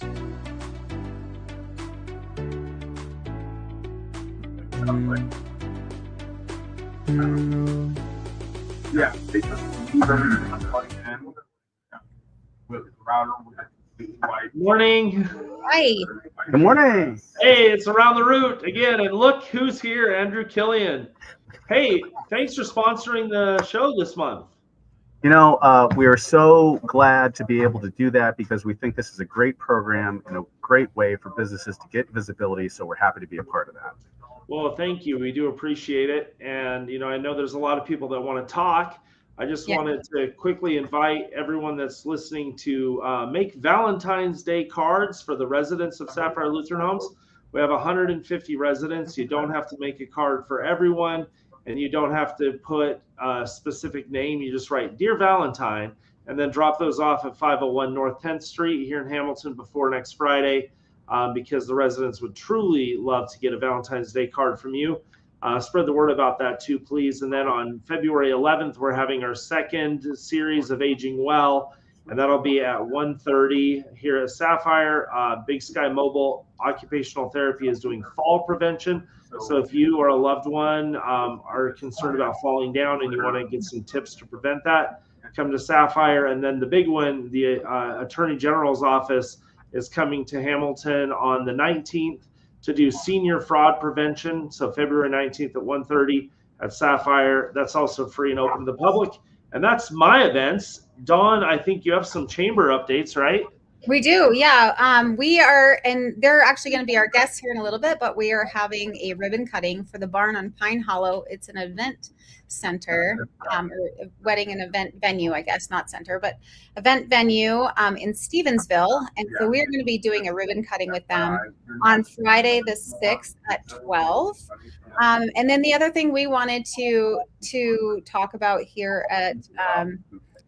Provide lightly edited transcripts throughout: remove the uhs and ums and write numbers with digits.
Yeah, they just with the router with the white. Morning. Hi. Good morning. Hey, it's Around the Root again, and look who's here, Andrew Killian. Hey, thanks for sponsoring the show this month. You know, we are so glad to be able to do that because we think this is a great program and a great way for businesses to get visibility. So we're happy to be a part of that. Well, thank you. We do appreciate it. And, you know, I know there's a lot of people that want to talk. I just wanted to quickly invite everyone that's listening to make Valentine's Day cards for the residents of Sapphire Lutheran Homes. We have 150 residents. You don't have to make a card for everyone, and you don't have to put a specific name. You just write Dear Valentine and then drop those off at 501 North 10th Street here in Hamilton before next Friday, because the residents would truly love to get a Valentine's Day card from you. Spread the word about that too, please. And then on February 11th, we're having our second series of Aging Well, and that'll be at 1:30 here at Sapphire. Big Sky Mobile Occupational Therapy is doing fall prevention. So if you or a loved one are concerned about falling down and you want to get some tips to prevent that, come to Sapphire. And then the big one, the Attorney General's office is coming to Hamilton on the 19th to do senior fraud prevention. So February 19th at 1:30 at Sapphire. That's also free and open to the public. And that's my events. Dawn, I think you have some chamber updates, right? We do, yeah. We are, and they're actually going to be our guests here in a little bit, but we are having a ribbon cutting for the barn on Pine Hollow. It's an event center, or wedding and event venue, I guess, not center, but event venue in Stevensville. And so we are going to be doing a ribbon cutting with them on Friday the 6th at 12. And then the other thing we wanted to talk about here at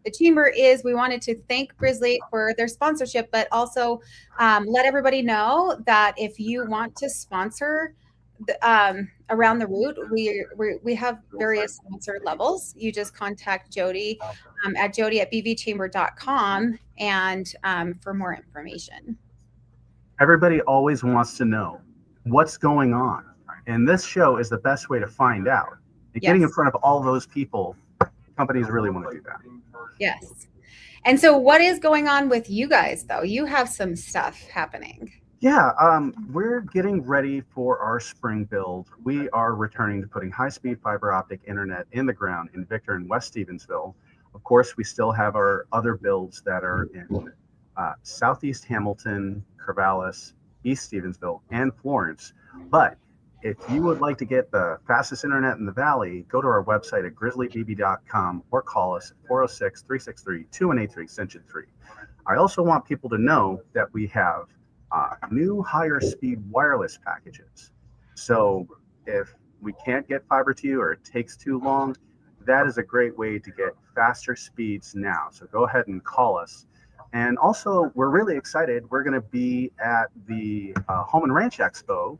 the chamber is we wanted to thank Grizzly for their sponsorship, but also let everybody know that if you want to sponsor Around the Root, we have various sponsor levels. You just contact Jody at jody@bvchamber.com and for more information. Everybody always wants to know what's going on. And this show is the best way to find out. And getting in front of all those people, companies really want to do that. Yes. And so what is going on with you guys, though? You have some stuff happening. Yeah, we're getting ready for our spring build. We are returning to putting high-speed fiber optic internet in the ground in Victor and West Stevensville. Of course, we still have our other builds that are in Southeast Hamilton, Corvallis, East Stevensville, and Florence. But if you would like to get the fastest internet in the valley, go to our website at grizzlybb.com or call us at 406-363-2183, extension 3. I also want people to know that we have new higher speed wireless packages. So if we can't get fiber to you or it takes too long, that is a great way to get faster speeds now. So go ahead and call us. And also, we're really excited. We're going to be at the Home and Ranch Expo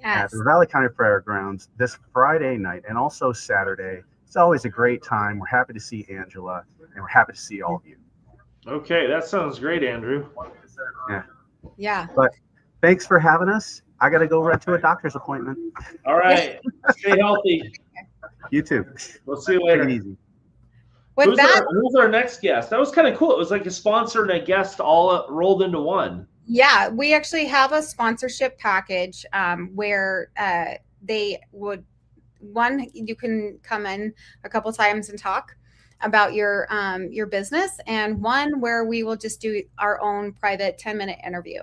at the Ravalli County Fairgrounds this Friday night and also Saturday. It's always a great time. We're happy to see Angela, and we're happy to see all of you. Okay, that sounds great, Andrew. Yeah. But thanks for having us. I got to go right to a doctor's appointment. All right. Stay healthy. You too. We'll see you later. Take it easy. Who's our next guest? That was kind of cool. It was like a sponsor and a guest all rolled into one. Yeah, we actually have a sponsorship package where they would, you can come in a couple times and talk about your business, and one where we will just do our own private 10-minute interview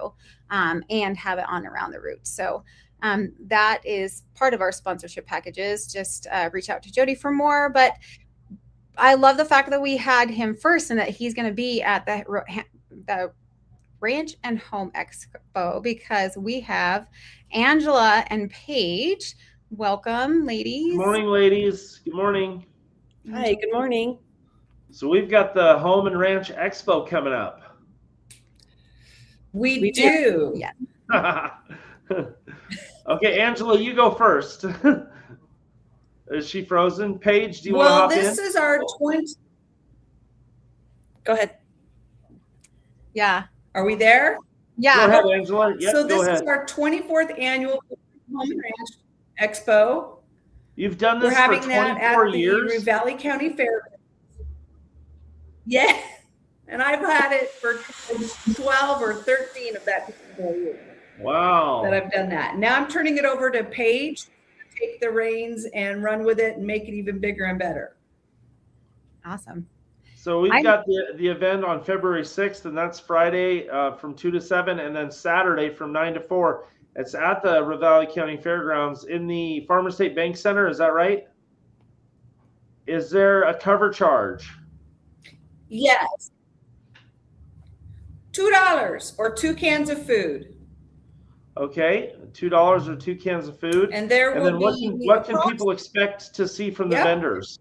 and have it on Around the Root. So that is part of our sponsorship packages. Just reach out to Jody for more. But I love the fact that we had him first and that he's going to be at the Ranch and Home Expo because we have Angela and Paige. Welcome, ladies. Good morning, ladies. Good morning. Hi, good morning. So we've got the Home and Ranch Expo coming up. We do. Yeah. Okay, Angela, you go first. Is she frozen? Paige, do you want to hop in? Well, this is our 20. Go ahead. Yeah. Are we there? Yeah. Go ahead, Angela. Yep, So go this is ahead. our 24th annual Home and Ranch Expo. You've done We're this for having that 24 at the years. Ravalli County Fair. Yeah, and I've had it for 12 or 13 of that years Wow. that I've done that. Now I'm turning it over to Paige to take the reins and run with it and make it even bigger and better. Awesome. So we've got the event on February 6th, and that's Friday from 2 to 7, and then Saturday from 9 to 4. It's at the Ravalli County Fairgrounds in the Farmer State Bank Center. Is that right? Is there a cover charge? Yes. $2 or 2 cans of food. Okay, $2 or 2 cans of food. And there And will then be what can people expect to see from the Yep. vendors?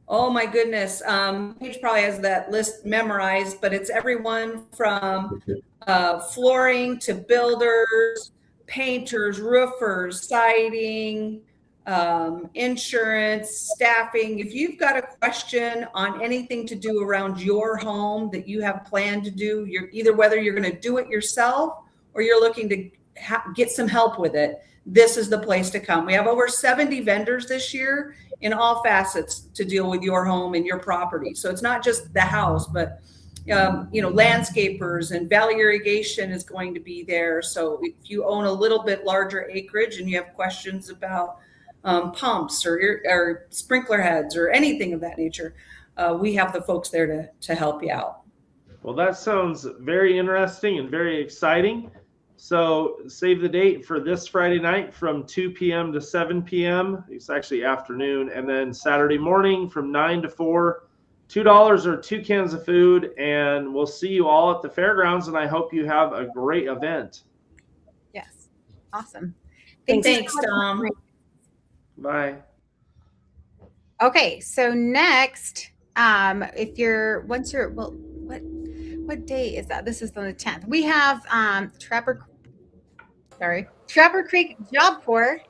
Oh my goodness. Paige probably has that list memorized, but it's everyone from flooring to builders, painters, roofers, siding, insurance, staffing. If you've got a question on anything to do around your home that you have planned to do, you're either whether you're going to do it yourself or you're looking to get some help with it, this is the place to come. We have over 70 vendors this year in all facets to deal with your home and your property. So it's not just the house, but landscapers and Valley Irrigation is going to be there. So if you own a little bit larger acreage and you have questions about pumps or sprinkler heads or anything of that nature, we have the folks there to help you out. Well, that sounds very interesting and very exciting. So save the date for this Friday night from 2 p.m. to 7 p.m. It's actually afternoon. And then Saturday morning from 9 to 4, $2 or 2 cans of food. And we'll see you all at the fairgrounds. And I hope you have a great event. Yes. Awesome. Thanks, Tom. Bye. Okay. So next, what day is that? This is on the 10th. We have Trapper Creek Job Corps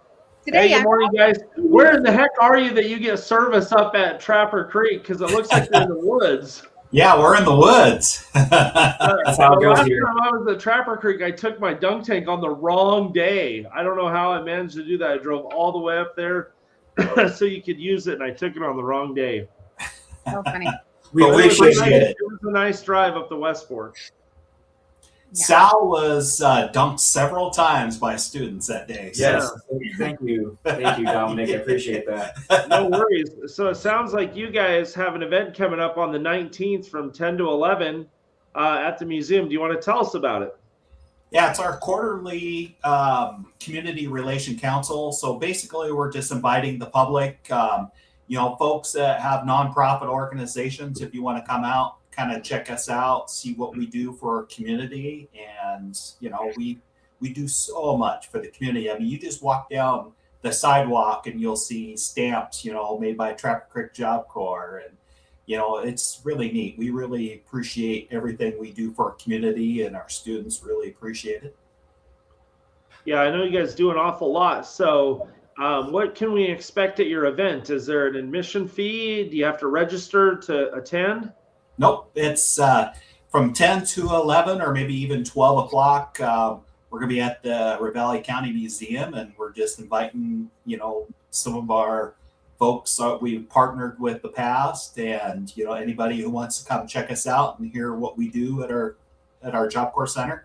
today. Hey, good morning, guys. Where in the heck are you that you get service up at Trapper Creek? Because it looks like you're in the woods. Yeah, we're in the woods. That's how it goes last here. time I was at Trapper Creek, I took my dunk tank on the wrong day. I don't know how I managed to do that. I drove all the way up there so you could use it, and I took it on the wrong day. So funny. We appreciate it. It was a nice drive up the West Fork. Yeah. Sal was dunked several times by students that day. So. Yes, thank you, Dominic. I appreciate that. No worries. So it sounds like you guys have an event coming up on the 19th from 10 to 11 at the museum. Do you want to tell us about it? Yeah, it's our quarterly community relation council. So basically, we're just inviting the public, folks that have nonprofit organizations. If you want to come out, kind of check us out, see what we do for our community. And, we do so much for the community. I mean, you just walk down the sidewalk and you'll see stamps, made by Trapper Creek Job Corps. And, it's really neat. We really appreciate everything we do for our community, and our students really appreciate it. Yeah, I know you guys do an awful lot. So what can we expect at your event? Is there an admission fee? Do you have to register to attend? Nope, it's from 10 to 11 or maybe even 12 o'clock. We're going to be at the Ravalli County Museum, and we're just inviting, some of our folks we've partnered with the past, and, anybody who wants to come check us out and hear what we do at our Job Corps Center.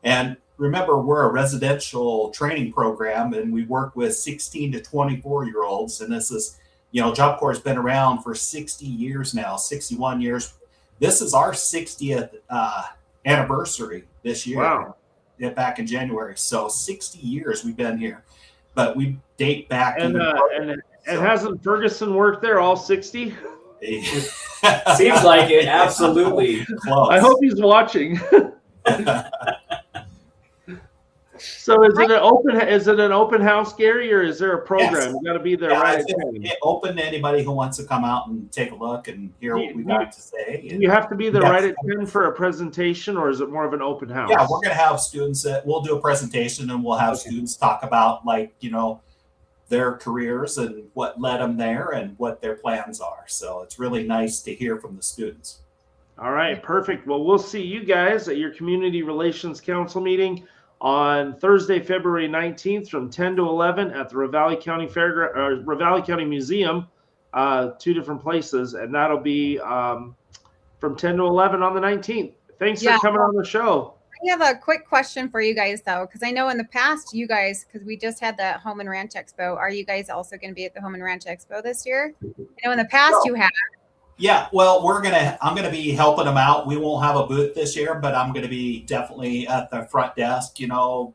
And remember, we're a residential training program, and we work with 16 to 24-year-olds. And this is, Job Corps has been around for 60 years now, 61 years. This is our 60th anniversary this year. Wow. Yeah, back in January. So 60 years we've been here, but we date back. And hasn't Ferguson worked there all 60? Seems like it. Absolutely. Close. I hope he's watching. So is it an open house, Gary, or is there a program? Yes. You got to be there, Yeah, right? it's open to anybody who wants to come out and take a look and hear what we got to say. You have to be there Yes. right at 10 for a presentation, or is it more of an open house? Yeah, we're going to have students that we'll do a presentation, and we'll have students talk about their careers and what led them there and what their plans are. So it's really nice to hear from the students. All right, perfect. Well, we'll see you guys at your Community Relations Council meeting on Thursday, February 19th from 10 to 11 at the Ravalli County Ravalli County Museum, 2 different places, and that'll be from 10 to 11 on the 19th. Thanks for coming on the show. I have a quick question for you guys, though, because I know in the past you guys, because we just had the Home and Ranch Expo, are you guys also going to be at the Home and Ranch Expo this year? I know in the past you have. Yeah, well, I'm gonna be helping them out. We won't have a booth this year, but I'm gonna be definitely at the front desk, helping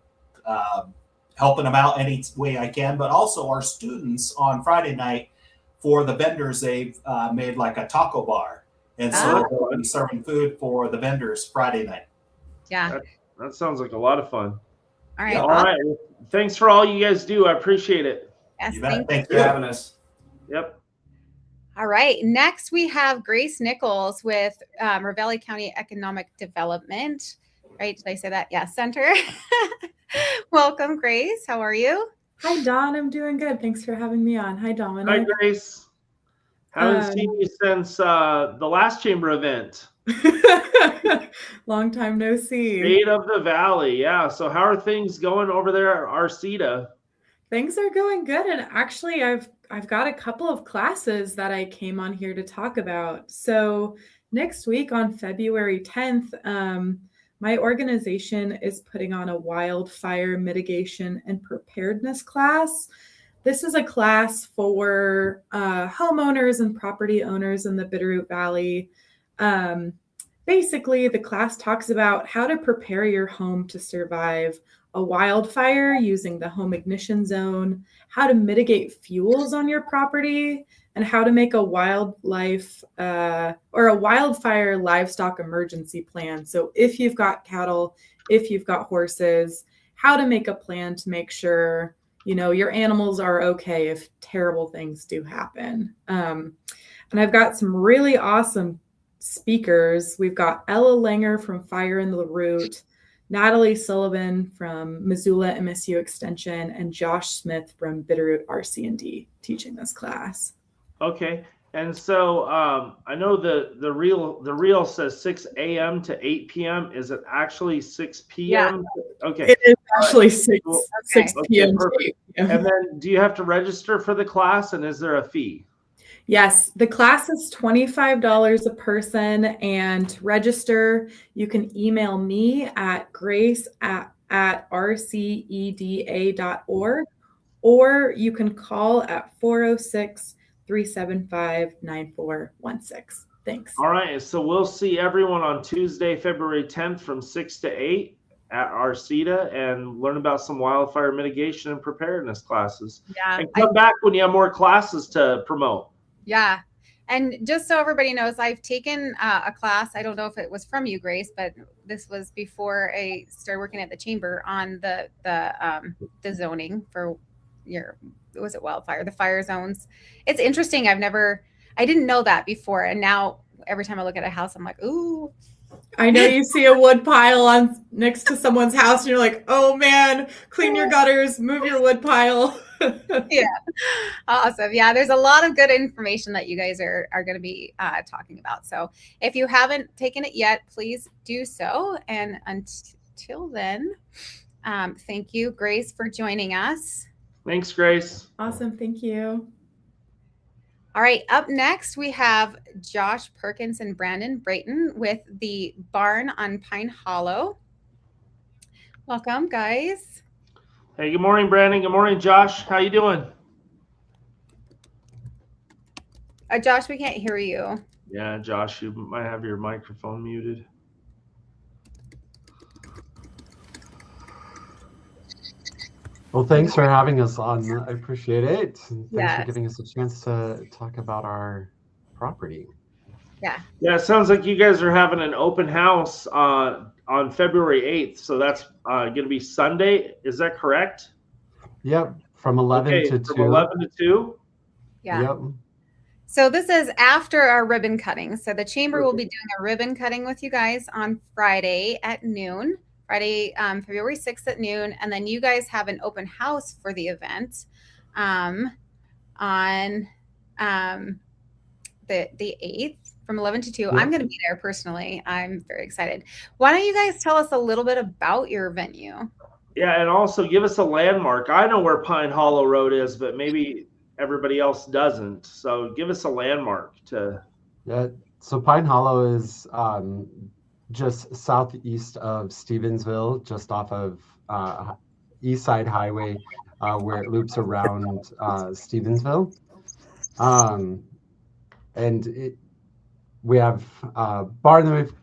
them out any way I can. But also our students on Friday night for the vendors, they've made like a taco bar, and so they'll be serving food for the vendors Friday night. Yeah, that sounds like a lot of fun. All right. All right. Thanks for all you guys do. I appreciate it. Yes, Thank you for having us. Yep. All right. Next, we have Grace Nichols with Ravalli County Economic Development. Right? Did I say that? Yeah, Center. Welcome, Grace. How are you? Hi, Dawn. I'm doing good. Thanks for having me on. Hi, Dominic. Hi, Grace. Haven't seen you since the last chamber event. Long time no see. State of the Valley. Yeah. So how are things going over there at Arceta? Things are going good. And actually, I've got a couple of classes that I came on here to talk about. So next week on February 10th, my organization is putting on a wildfire mitigation and preparedness class. This is a class for homeowners and property owners in the Bitterroot Valley. Basically, the class talks about how to prepare your home to survive a wildfire using the home ignition zone, how to mitigate fuels on your property, and how to make a wildfire livestock emergency plan. So if you've got cattle, if you've got horses, how to make a plan to make sure, your animals are okay if terrible things do happen. And I've got some really awesome speakers. We've got Ella Langer from Fire in the Root, Natalie Sullivan from Missoula MSU Extension, and Josh Smith from Bitterroot RC&D teaching this class. Okay. And so I know the reel says 6 a.m. to 8 p.m. Is it actually 6 p.m.? Yeah. Okay. It is actually 6 p.m. Okay, to 8 p.m. And then do you have to register for the class, and is there a fee? Yes, the class is $25 a person, and to register, you can email me at grace@rceda.org, or you can call at 406-375-9416. Thanks. All right. So we'll see everyone on Tuesday, February 10th from 6 to 8 at Arceta and learn about some wildfire mitigation and preparedness classes. Yeah. And come back when you have more classes to promote. Yeah. And just so everybody knows, I've taken a class. I don't know if it was from you, Grace, but this was before I started working at the chamber on the zoning for wildfire, the fire zones. It's interesting. I didn't know that before. And now every time I look at a house, I'm like, ooh. I know you see a wood pile next to someone's house and you're like, oh man, clean your gutters, move your wood pile. Yeah. Awesome. Yeah. There's a lot of good information that you guys are going to be talking about. So if you haven't taken it yet, please do so. And until then, thank you, Grace, for joining us. Thanks, Grace. Awesome. Thank you. All right. Up next, we have Josh Perkins and Brandon Brayton with the Barn on Pine Hollow. Welcome, guys. Hey, good morning, Brandon. Good morning, Josh. How you doing? Josh, we can't hear you. Yeah, Josh, you might have your microphone muted. Well, thanks for having us on. I appreciate it. And thanks Yes. for giving us a chance to talk about our property. Yeah. Yeah, it sounds like you guys are having an open house on February 8th. So that's going to be Sunday. Is that correct? Yep, from 11 to 2. From 11 to 2? Yeah. Yep. So this is after our ribbon cutting. So the chamber will be doing a ribbon cutting with you guys on Friday at noon. Friday, February 6th at noon. And then you guys have an open house for the event on the 8th. from 11 to 2. Yeah. I'm going to be there personally. I'm very excited. Why don't you guys tell us a little bit about your venue? Yeah, and also give us a landmark. I know where Pine Hollow Road is, but maybe everybody else doesn't. So give us a landmark to. Yeah. So Pine Hollow is just southeast of Stevensville, just off of East Side Highway, where it loops around Stevensville. And we have a barn that we've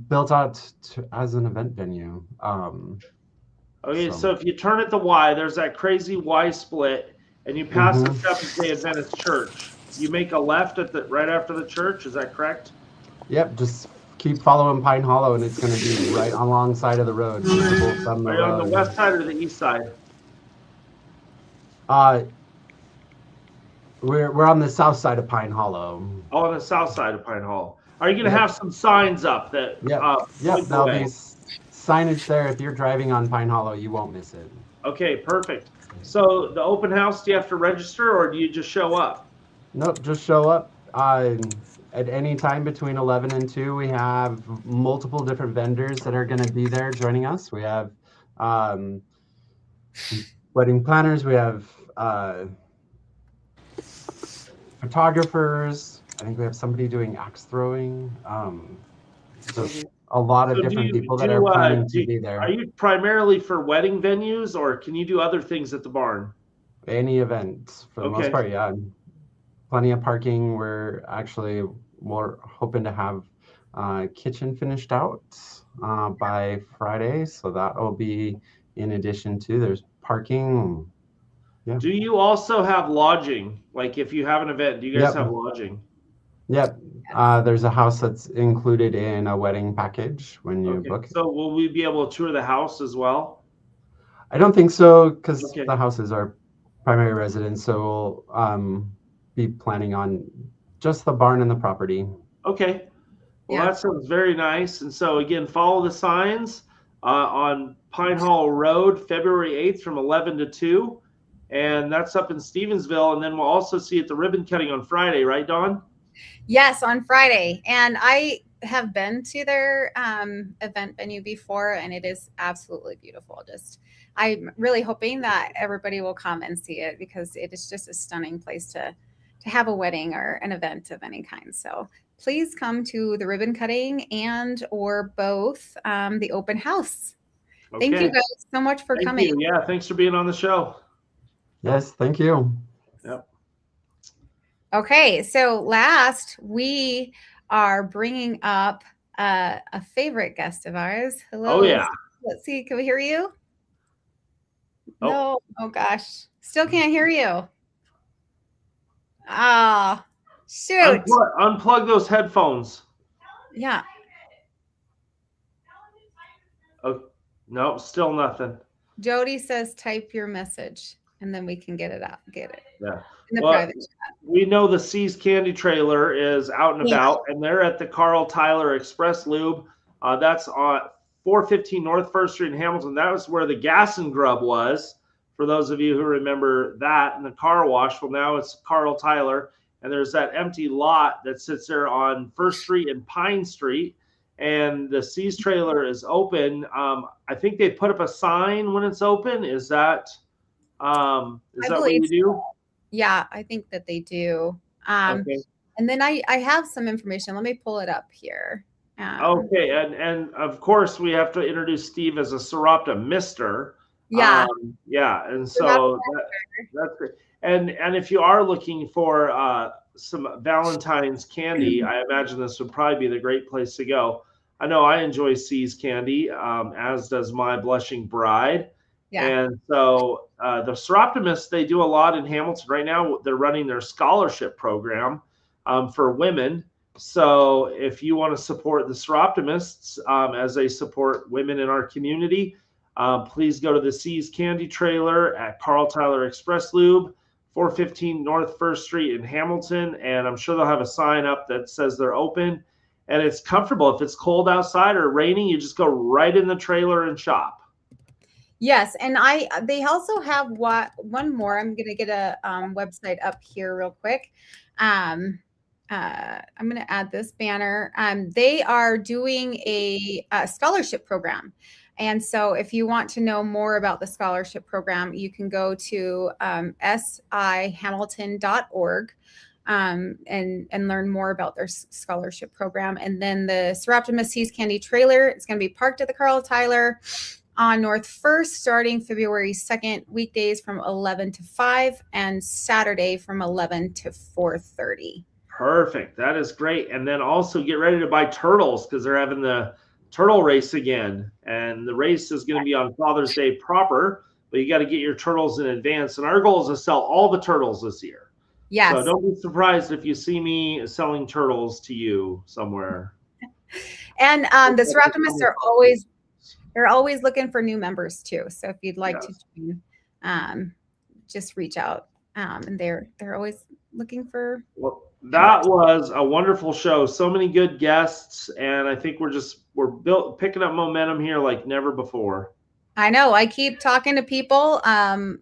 built out as an event venue. Okay, so if you turn at the Y, there's that crazy Y split, and you pass the Seventh-day Adventist Church. You make a left at the right after the church. Is that correct? Yep, just keep following Pine Hollow, and it's going to be right alongside of the road. Visible from the Are you on road. the west side or the east side? We're on the south side of Pine Hollow. Oh, on the south side of Pine Hollow. Are you going to have some signs up that? Yep, point the there'll way? be signage there. If you're driving on Pine Hollow, you won't miss it. Okay, perfect. So the open house, do you have to register, or do you just show up? Nope, just show up. At any time between 11 and 2, we have multiple different vendors that are going to be there joining us. We have wedding planners. We have photographers. I think we have somebody doing axe throwing. So a lot of different people that are planning to be there. Are you primarily for wedding venues, or can you do other things at the barn? Any event, for the most part, yeah. Plenty of parking. We're hoping to have kitchen finished out by Friday, so that will be in addition to there's parking. Yeah. Do you also have lodging? Like if you have an event, do you guys have lodging? Yep. There's a house that's included in a wedding package when you book. So will we be able to tour the house as well? I don't think so, because the house is our primary residence. So we'll be planning on just the barn and the property. Okay. Well, that sounds very nice. And so again, follow the signs on Pine Hollow Road, February 8th from 11 to 2. And that's up in Stevensville. And then we'll also see at the ribbon cutting on Friday, right, Dawn? Yes, on Friday. And I have been to their event venue before, and it is absolutely beautiful. I'm really hoping that everybody will come and see it, because it is just a stunning place to have a wedding or an event of any kind. So please come to the ribbon cutting and or both the open house. Okay. Thank you guys so much for coming. You. Yeah, thanks for being on the show. Yes, thank you. Yep. Okay, so last we are bringing up a favorite guest of ours. Hello. Oh yeah. Let's see. Can we hear you? Oh. No. Oh gosh. Still can't hear you. Ah, shoot. Unplug those headphones. Yeah. Oh, no, still nothing. Jody says type your message and then we can get it out. Get it. Yeah. In the private chat. We know the C's Candy trailer is out and about, and they're at the Carl Tyler Express Lube. That's on 415 North First Street in Hamilton. That was where the Gas and Grub was. For those of you who remember that, and the car wash. Well, now it's Carl Tyler, and there's that empty lot that sits there on First Street and Pine Street, and the C's trailer is open. I think they put up a sign when it's open. Is that what you do? Yeah, I think that they do. Okay. And then I have some information. Let me pull it up here. Okay, and of course we have to introduce Steve as a Seropta Mister. Yeah. And so that's great. And if you are looking for some Valentine's candy, I imagine this would probably be the great place to go. I know I enjoy C's candy, as does my blushing bride. Yeah. And so the Seroptimists, they do a lot in Hamilton right now. They're running their scholarship program for women. So if you want to support the Seroptimists as they support women in our community, please go to the C's Candy trailer at Carl Tyler Express Lube, 415 North First Street in Hamilton. And I'm sure they'll have a sign up that says they're open. And it's comfortable. If it's cold outside or raining, you just go right in the trailer and shop. Yes, and they also have one more. I'm going to get a website up here real quick. I'm going to add this banner. They are doing a scholarship program. And so if you want to know more about the scholarship program, you can go to sihamilton.org and learn more about their scholarship program. And then the Seroptimus Seas Candy trailer, it's going to be parked at the Carl Tyler on North 1st, starting February 2nd, weekdays from 11 to 5 and Saturday from 11 to 4:30. Perfect. That is great. And then also get ready to buy turtles because they're having the turtle race again. And the race is going to be on Father's Day proper, but you got to get your turtles in advance. And our goal is to sell all the turtles this year. Yes. So don't be surprised if you see me selling turtles to you somewhere. And the Seroptimus are always looking for new members too. So if you'd like to join, just reach out. And they're always looking for. Well, that was a wonderful show. So many good guests, and I think we're picking up momentum here like never before. I know. I keep talking to people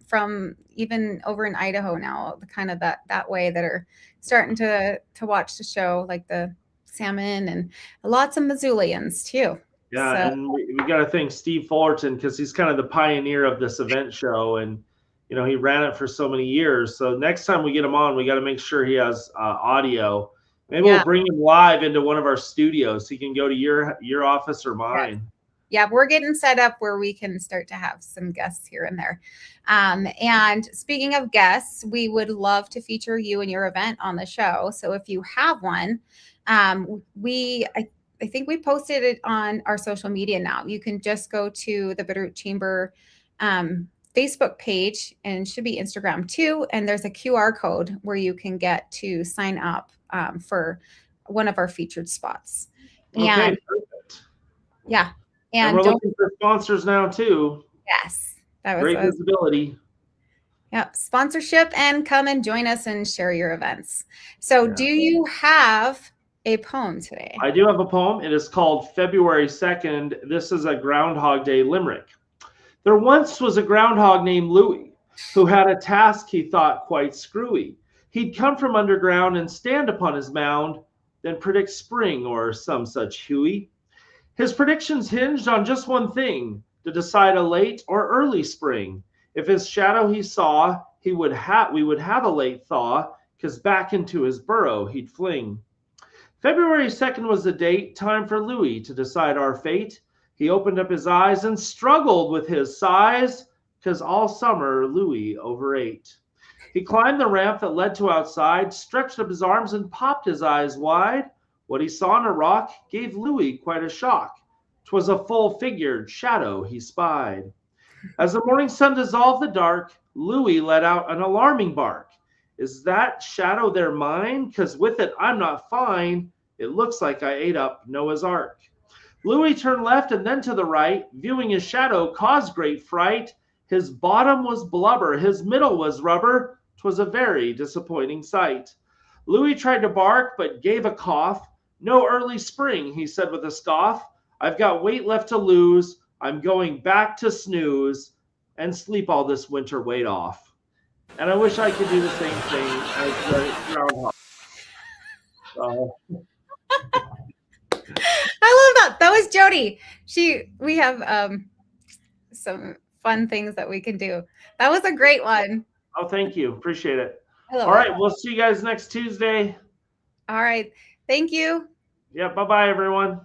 from even over in Idaho now, kind of that way, that are starting to watch the show, like the salmon, and lots of Missoulians too. Yeah, so. And we got to thank Steve Fullerton because he's kind of the pioneer of this event show, and he ran it for so many years. So next time we get him on, we got to make sure he has audio. Maybe we'll bring him live into one of our studios. He can go to your office or mine. Yeah, we're getting set up where we can start to have some guests here and there. And speaking of guests, we would love to feature you and your event on the show. So if you have one, I think we posted it on our social media now. You can just go to the Bitterroot Chamber Facebook page, and it should be Instagram too. And there's a QR code where you can get to sign up for one of our featured spots. Okay, and perfect. Yeah. And we're looking for sponsors now too. Yes. That was great visibility. Yep. Sponsorship, and come and join us and share your events. So do you have a poem today? I do have a poem. It is called February 2nd. This is a Groundhog Day limerick. There once was a groundhog named Louie who had a task he thought quite screwy. He'd come from underground and stand upon his mound, then predict spring or some such huey. His predictions hinged on just one thing, to decide a late or early spring. If his shadow he saw, we would have a late thaw, 'cause back into his burrow he'd fling. February 2nd was the date, time for Louie to decide our fate. He opened up his eyes and struggled with his size, 'cause all summer Louie overate. He climbed the ramp that led to outside, stretched up his arms and popped his eyes wide. What he saw on a rock gave Louie quite a shock. 'Twas a full-figured shadow he spied. As the morning sun dissolved the dark, Louie let out an alarming bark. Is that shadow there mine? 'Cause with it I'm not fine. It looks like I ate up Noah's Ark. Louie turned left and then to the right, viewing his shadow caused great fright. His bottom was blubber, his middle was rubber. 'Twas a very disappointing sight. Louie tried to bark, but gave a cough. No early spring, he said with a scoff. I've got weight left to lose. I'm going back to snooze and sleep all this winter weight off. And I wish I could do the same thing as the groundhog. I love that. That was Jody. We have some fun things that we can do. That was a great one. Oh, thank you. Appreciate it. All right. We'll see you guys next Tuesday. All right. Thank you. Yeah. Bye-bye, everyone.